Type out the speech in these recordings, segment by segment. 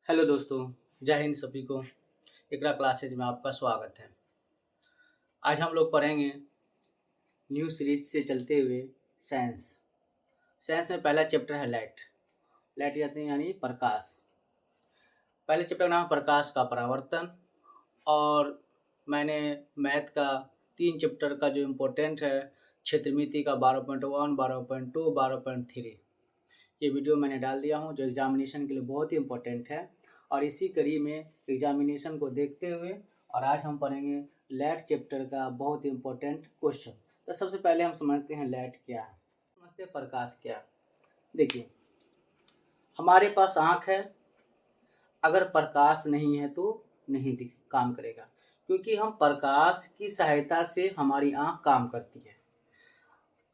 Hello दोस्तों, जय हिंद सभी को। इकरा क्लासेज में आपका स्वागत है। आज हम लोग पढ़ेंगे न्यू सीरीज से चलते हुए साइंस। साइंस में पहला चैप्टर है लाइट। लाइट जाते हैं यानी प्रकाश। पहले चैप्टर का नाम है प्रकाश का परावर्तन। और मैंने मैथ का 3 चैप्टर का जो इम्पोर्टेंट है, क्षेत्रमिति का 12.1, 12.2, 12.3, ये वीडियो मैंने डाल दिया हूँ जो एग्जामिनेशन के लिए बहुत ही इम्पोर्टेंट है। और इसी कड़ी में एग्जामिनेशन को देखते हुए और आज हम पढ़ेंगे लाइट चैप्टर का बहुत ही इम्पोर्टेंट क्वेश्चन। तो सबसे पहले हम समझते हैं लाइट क्या है, समझते हैं प्रकाश क्या है। देखिए, हमारे पास आँख है, अगर प्रकाश नहीं है तो नहीं काम करेगा, क्योंकि हम प्रकाश की सहायता से हमारी आँख काम करती है।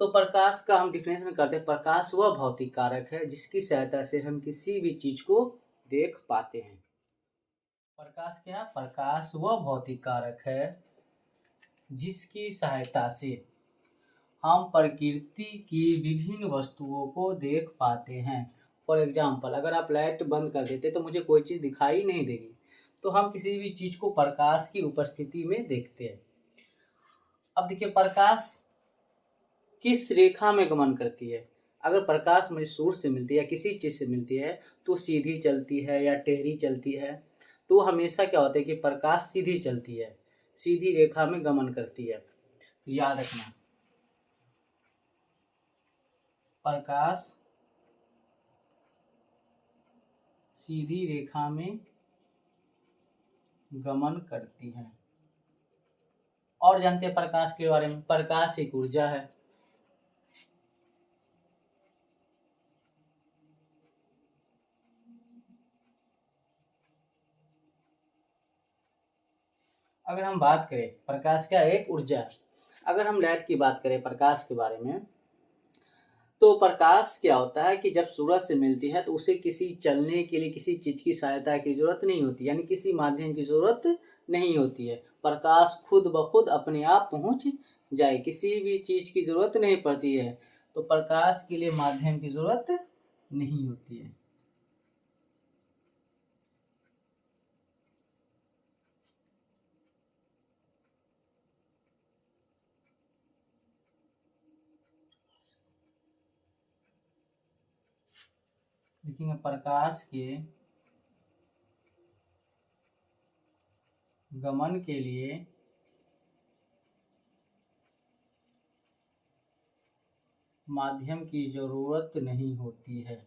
तो प्रकाश का हम डिफिनेशन करते हैं, प्रकाश वह भौतिक कारक है जिसकी सहायता से हम किसी भी चीज को देख पाते हैं। प्रकाश क्या? प्रकाश वह भौतिक कारक है जिसकी सहायता से हम प्रकृति की विभिन्न वस्तुओं को देख पाते हैं। फॉर एग्जाम्पल, अगर आप लाइट बंद कर देते तो मुझे कोई चीज़ दिखाई नहीं देगी, तो हम किसी भी चीज़ को प्रकाश की उपस्थिति में देखते हैं। अब देखिए, प्रकाश किस रेखा में गमन करती है। अगर प्रकाश मुझे सूर्य से मिलती है या किसी चीज़ से मिलती है तो सीधी चलती है या टेढ़ी चलती है। तो हमेशा क्या होता है कि प्रकाश सीधी चलती है, सीधी रेखा में गमन करती है। तो याद रखना, प्रकाश सीधी रेखा में गमन करती है। और जानते हैं प्रकाश के बारे में, प्रकाश एक ऊर्जा है। अगर हम बात करें प्रकाश क्या एक ऊर्जा है, अगर हम लाइट की बात करें प्रकाश के बारे में, तो प्रकाश क्या होता है कि जब सूरज से मिलती है तो उसे किसी चलने के लिए किसी चीज़ की सहायता की जरूरत नहीं होती, यानी किसी माध्यम की जरूरत नहीं होती है। प्रकाश खुद ब खुद अपने आप पहुंच जाए, किसी भी चीज़ की जरूरत नहीं पड़ती है। तो प्रकाश के लिए माध्यम की जरूरत नहीं होती है। लेकिन प्रकाश के गमन के लिए माध्यम की जरूरत नहीं होती है।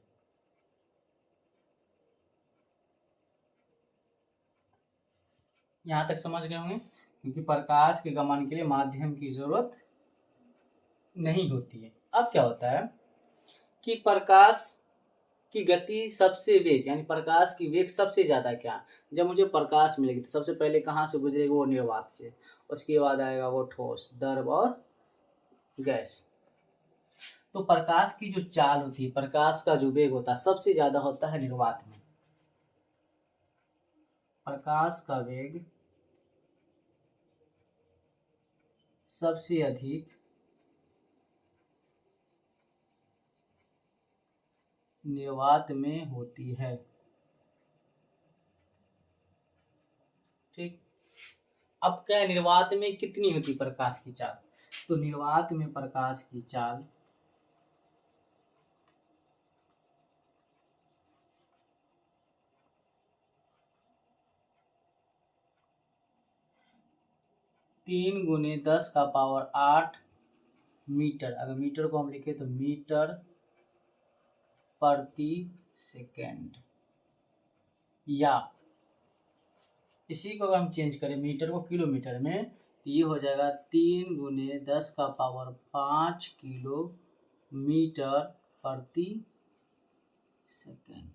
यहाँ तक समझ गए होंगे, क्योंकि प्रकाश के गमन के लिए माध्यम की जरूरत नहीं होती है। अब क्या होता है कि प्रकाश की गति सबसे वेग, यानी प्रकाश की वेग सबसे ज़्यादा क्या, जब मुझे प्रकाश मिलेगी तो सबसे पहले कहाँ से गुजरेगा? वो निर्वात से। उसके बाद आएगा वो ठोस, द्रव और गैस। तो प्रकाश की जो चाल होती है, प्रकाश का जो वेग होता है, सबसे ज़्यादा होता है निर्वात में। प्रकाश का वेग सबसे अधिक निर्वात में होती है। ठीक, अब क्या है, निर्वात में कितनी होती प्रकाश की चाल? तो निर्वात में प्रकाश की चाल 3 × 10⁸ मीटर। अगर मीटर को हम लिखे तो मीटर प्रति सेकेंड, या इसी को अगर हम चेंज करें मीटर को किलोमीटर में, तो ये हो जाएगा 3 × 10⁵ किलोमीटर प्रति सेकेंड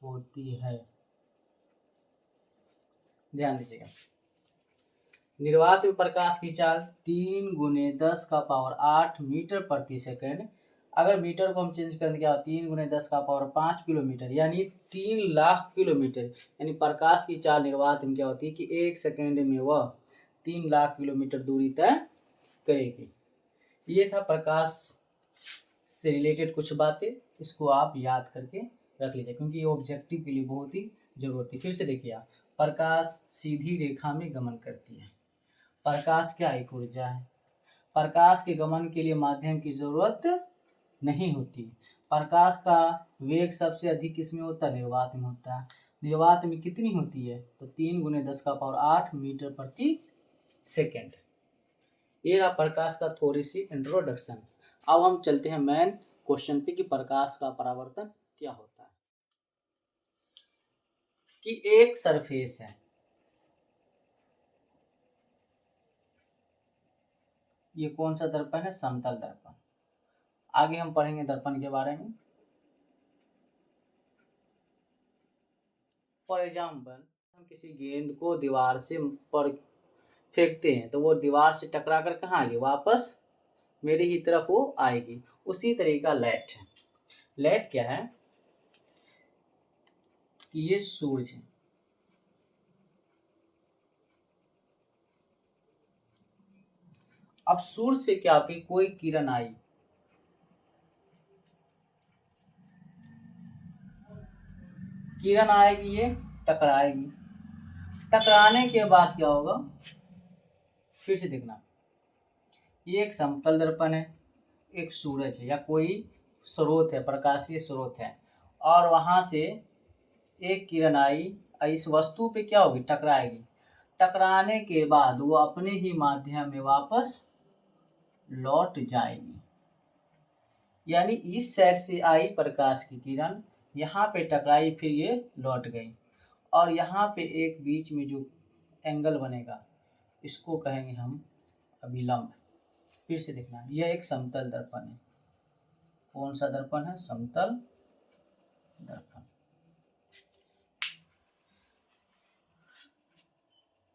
होती है। ध्यान दीजिएगा, निर्वात में प्रकाश की चाल 3 × 10⁸ मीटर प्रति सेकेंड। अगर मीटर को हम चेंज करने क्या, 3 × 10⁵ किलोमीटर, यानी 3 लाख किलोमीटर। यानी प्रकाश की चाल निर्वात में क्या होती है कि 1 सेकेंड में वह 3 लाख किलोमीटर दूरी तय करेगी। ये था प्रकाश से रिलेटेड कुछ बातें, इसको आप याद करके रख लीजिए, क्योंकि ये ऑब्जेक्टिव के लिए बहुत ही जरूरत है। फिर से देखिए आप, प्रकाश सीधी रेखा में गमन करती है। प्रकाश क्या एक ऊर्जा है। प्रकाश के गमन के लिए माध्यम की जरूरत नहीं होती। प्रकाश का वेग सबसे अधिक किसमें होता है, निर्वात में होता है। निर्वात में कितनी होती है, तो 3 × 10⁸ मीटर प्रति सेकेंड। ये रहा प्रकाश का थोड़ी सी इंट्रोडक्शन। अब हम चलते हैं मेन क्वेश्चन पे कि प्रकाश का परावर्तन क्या होता है। कि एक सरफेस है, ये कौन सा दर्पण है, समतल दर्पण। आगे हम पढ़ेंगे दर्पण के बारे में। फॉर एग्जाम्पल, हम किसी गेंद को दीवार से पर फेंकते हैं तो वो दीवार से टकरा कर कहाँ आएगी, वापस मेरी ही तरफ वो आएगी। उसी तरीका लाइट है। लाइट क्या है कि ये सूरज है। अब सूरज से क्या कि कोई किरण आई, किरण आएगी, ये टकराएगी। टकराने के बाद क्या होगा, फिर से देखना, ये एक समतल दर्पण है, एक सूरज है या कोई स्रोत है, प्रकाशीय स्रोत है, और वहां से एक किरण आई, इस वस्तु पे क्या होगी, टकराएगी। टकराने के बाद वो अपने ही माध्यम में वापस लौट जाएगी। यानी इस साइड से आई प्रकाश की किरण, यहाँ पे टकराई, फिर ये लौट गई, और यहाँ पे एक बीच में जो एंगल बनेगा इसको कहेंगे हम अभिलंब। फिर से देखना, यह एक समतल दर्पण है। कौन सा दर्पण है, समतल दर्पण।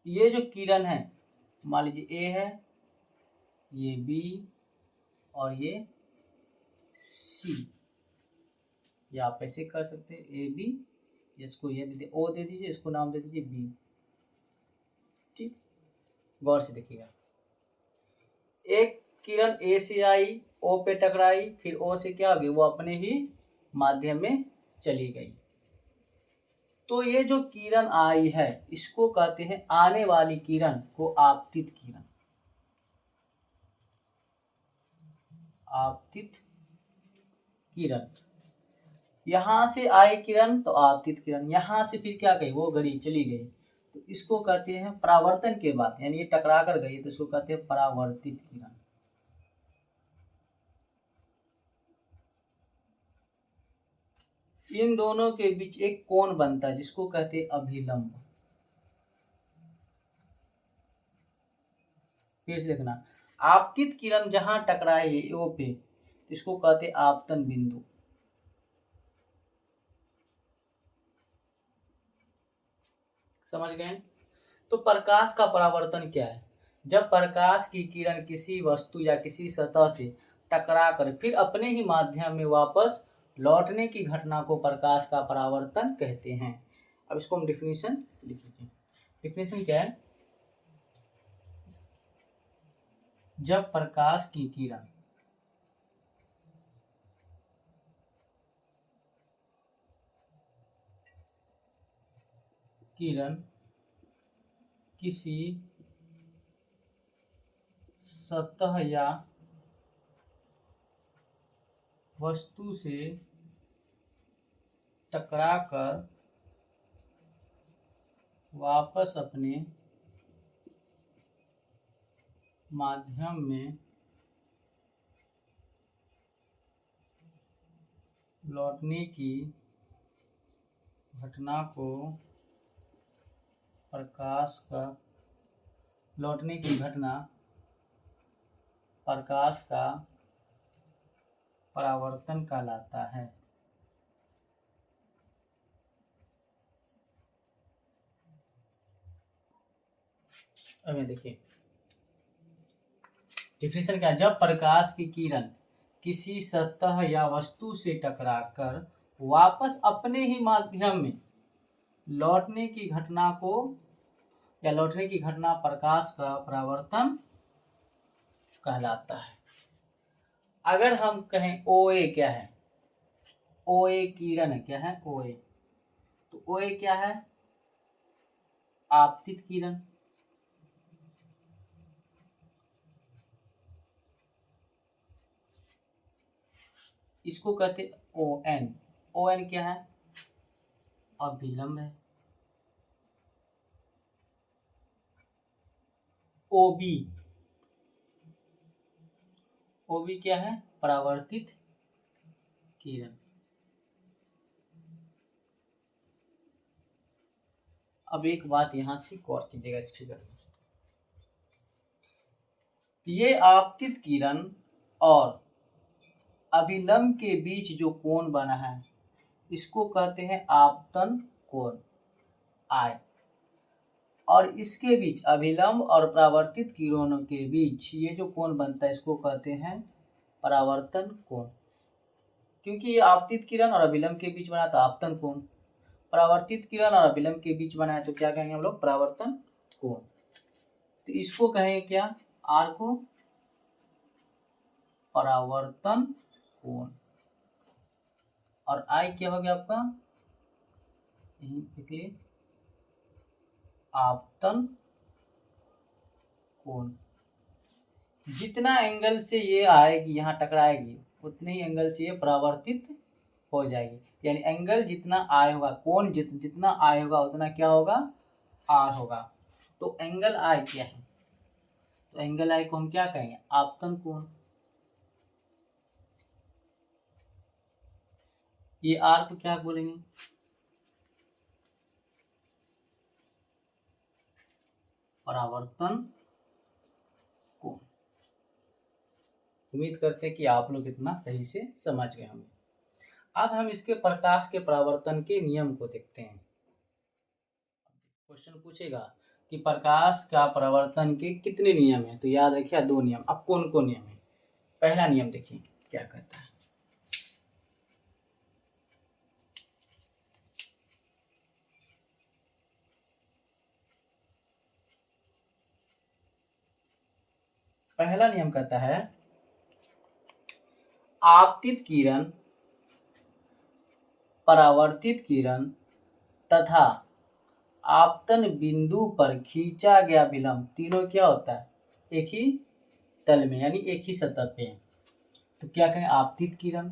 ये जो किरण है, मान लीजिए ए है, ये बी और ये सी, या आप ऐसे कर सकते हैं ए बी, इसको ये दे दीजिए ओ दे दीजिए, इसको नाम दे दीजिए बी। ठीक, गौर से देखिएगा, एक किरण ए से आई, ओ पे टकराई, फिर ओ से क्या हो गई, वो अपने ही माध्यम में चली गई। तो ये जो किरण आई है इसको कहते हैं, आने वाली किरण को आपतित किरण। आपतित किरण, यहां से आई किरण तो आपतित किरण, यहां से फिर क्या गई, वो गई, चली गई, तो इसको कहते हैं परावर्तन के बाद, यानी ये टकरा कर गई तो इसको कहते हैं परावर्तित किरण। इन दोनों के बीच एक कोण बनता है जिसको कहते हैं अभिलंब। फिर देखना, आपतित किरण जहां टकराई ओ पे, इसको कहते हैं आपतन बिंदु। समझ गए। तो प्रकाश का परावर्तन क्या है, जब प्रकाश की किरण किसी वस्तु या किसी सतह से टकरा कर फिर अपने ही माध्यम में वापस लौटने की घटना को प्रकाश का परावर्तन कहते हैं। अब इसको हम डिफिनीशन लिख लीजिए। डिफिनीशन क्या है, जब प्रकाश की किरण किसी सतह या वस्तु से टकराकर वापस अपने माध्यम में लौटने की घटना को लौटने की घटना प्रकाश का परावर्तन कहलाता है। अब देखिए डिफिनेशन क्या, जब प्रकाश की किरण किसी सतह या वस्तु से टकराकर वापस अपने ही माध्यम में लौटने की घटना को या लौटने की घटना प्रकाश का परावर्तन कहलाता है। अगर हम कहें ओ ए क्या है, ओ ए किरण है, क्या है ओ ए। तो ओ ए क्या है, आपतित किरण। इसको कहते ओ एन। ओ एन क्या है, अभिलंब है। ओ बी, ओ बी क्या है, परावर्तित किरण। अब एक बात यहां से गौर कीजिएगा इस फिगर में, ये आपतित किरण और अभिलंब के बीच जो कोण बना है इसको कहते हैं आपतन कोण, आई। और इसके बीच अभिलंब और परावर्तित किरणों के बीच ये जो कोण बनता है इसको कहते हैं परावर्तन कोण। क्योंकि ये आपतित किरण और अभिलंब के बीच बना तो आपतन कोण, परावर्तित किरण और अभिलंब के बीच बना है तो क्या कहेंगे हम लोग, परावर्तन कोण। तो इसको कहेंगे क्या, आर को परावर्तन कोण, और आई क्या हो गया आपका, यही आपतन कोण। जितना एंगल से ये आएगी यहाँ टकराएगी उतने ही एंगल से ये परावर्तित हो जाएगी, यानी एंगल जितना आई होगा, कोण जितना आई होगा उतना क्या होगा, आर होगा। तो एंगल आई क्या है, तो एंगल आई को हम क्या कहेंगे, आपतन कोण। ये आर को क्या बोलेंगे, परावर्तन कोण। उम्मीद करते हैं कि आप लोग इतना सही से समझ गए होंगे। अब हम इसके प्रकाश के परावर्तन के नियम को देखते हैं। क्वेश्चन पूछेगा कि प्रकाश का परावर्तन के कितने नियम हैं, तो याद रखिए 2 नियम। अब कौन कौन नियम है, पहला नियम देखिए क्या कहता है, पहला नियम कहता है आपतित किरण, परावर्तित किरण तथा आपतन बिंदु पर खींचा गया विलंब तीनों क्या होता है, एक ही तल में यानी एक ही सतह पे। तो क्या कहें, आपतित किरण।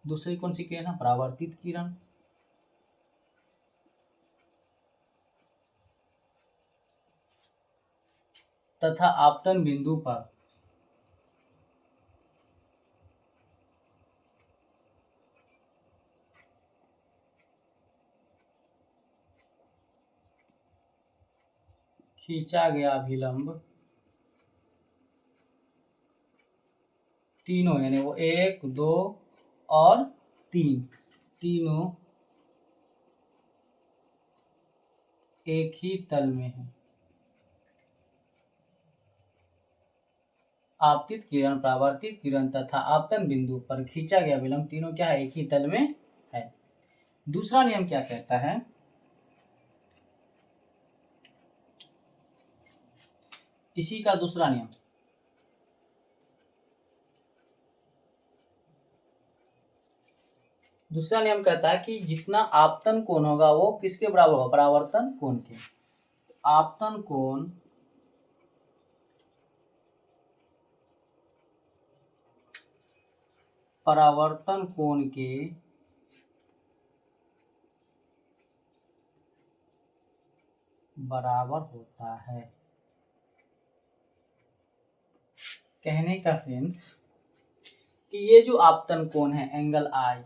दूसरी कौन सी किरण है, परावर्तित किरण। तथा आपतन बिंदु पर खींचा गया विलंब तीनों, यानी वो 1 2 और 3, तीनों एक ही तल में है। आपतित किरण, परावर्तित किरण तथा आपतन बिंदु पर खींचा गया विलंब तीनों क्या है, एक ही तल में है। दूसरा नियम क्या कहता है, इसी का दूसरा नियम, दूसरा नियम कहता है कि जितना आपतन कोण होगा वो किसके बराबर होगा, परावर्तन कोण के। आपतन कोण परावर्तन कोण के बराबर होता है। कहने का सेंस कि ये जो आपतन कोण है एंगल आई,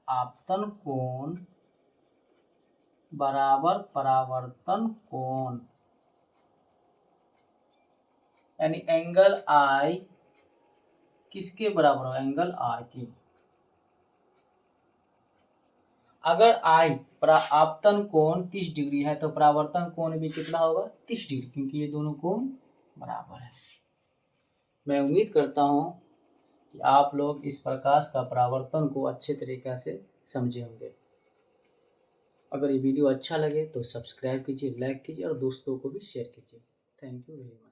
आपतन कोण बराबर परावर्तन कोण, यानी एंगल आई किसके बराबर होगा, एंगल आर के। अगर आई आपतन कोण 30 डिग्री है तो परावर्तन कोण भी कितना होगा, 30 डिग्री, क्योंकि ये दोनों कोण बराबर है। मैं उम्मीद करता हूँ कि आप लोग इस प्रकाश का परावर्तन को अच्छे तरीके से समझे होंगे। अगर ये वीडियो अच्छा लगे तो सब्सक्राइब कीजिए, लाइक कीजिए और दोस्तों को भी शेयर कीजिए। Thank you very much.